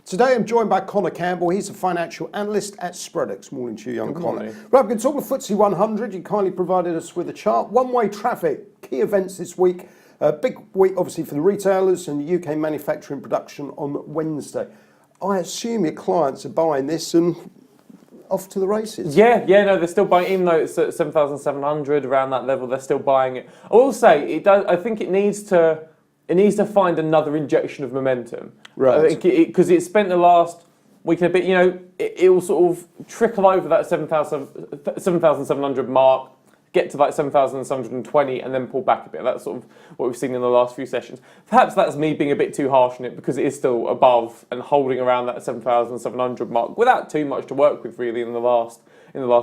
Today I'm joined by Connor Campbell. He's a financial analyst at Spreadex. Morning to you, young Connor. Morning. Right, we're going to talk with FTSE100. You kindly provided us with a chart. One-way traffic, key events this week. Big week, obviously, for the retailers and the UK manufacturing production on Wednesday. I assume your clients are buying this and off to the races. Yeah, no, they're still buying, even though it's at 7,700, around that level, they're still buying it. I will say, it does. I think it needs to find another injection of momentum. Right. Because it spent the last week and a bit, it will sort of trickle over that 7,700 mark, get to like 7,720 and then pull back a bit. That's sort of what we've seen in the last few sessions. Perhaps that's me being a bit too harsh on it because it is still above and holding around that 7,700 mark without too much to work with really in the last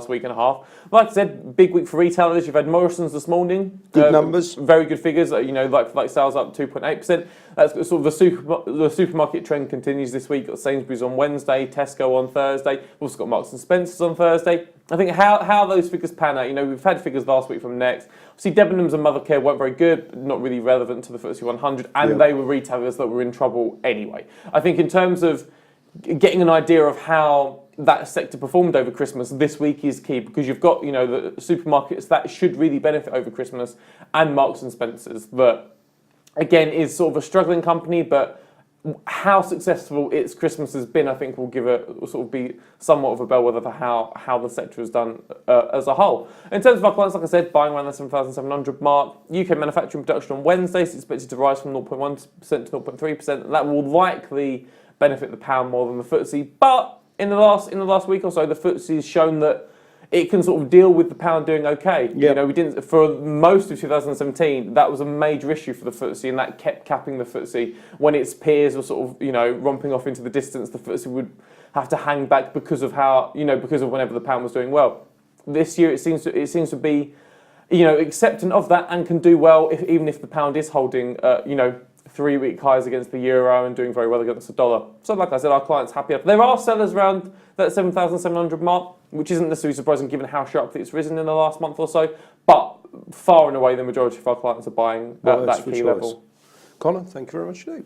week and a half. Like I said, big week for retailers. You've had Morrison's this morning. Good numbers. Very good figures. Like sales up 2.8%. That's sort of the supermarket trend continues this week. Got Sainsbury's on Wednesday, Tesco on Thursday. We've also got Marks and Spencer's on Thursday. I think how those figures pan out. We've had figures last week from Next. Obviously, Debenhams and Mothercare weren't very good, not really relevant to the FTSE100, and They were retailers that were in trouble anyway. I think in terms of getting an idea of how that sector performed over Christmas, this week is key because you've got, the supermarkets that should really benefit over Christmas and Marks and Spencer's that, again, is sort of a struggling company, but how successful its Christmas has been, I think, will be somewhat of a bellwether for how the sector has done as a whole. In terms of our clients, like I said, buying around the 7,700 mark. UK manufacturing production on Wednesday is expected to rise from 0.1% to 0.3%, and that will likely benefit the pound more than the FTSE. But in the last week or so, the FTSE has shown that it can sort of deal with the pound doing okay. Yep. We didn't for most of 2017. That was a major issue for the FTSE, and that kept capping the FTSE. When its peers were sort of romping off into the distance, the FTSE would have to hang back because of because of whenever the pound was doing well. This year, it seems to be acceptant of that and can do well even if the pound is holding 3-week highs against the euro and doing very well against the dollar. So like I said, our clients happy. There are sellers around that 7,700 mark, which isn't necessarily surprising given how sharply it's risen in the last month or so, but far and away the majority of our clients are buying at that key level. Connor, thank you very much indeed.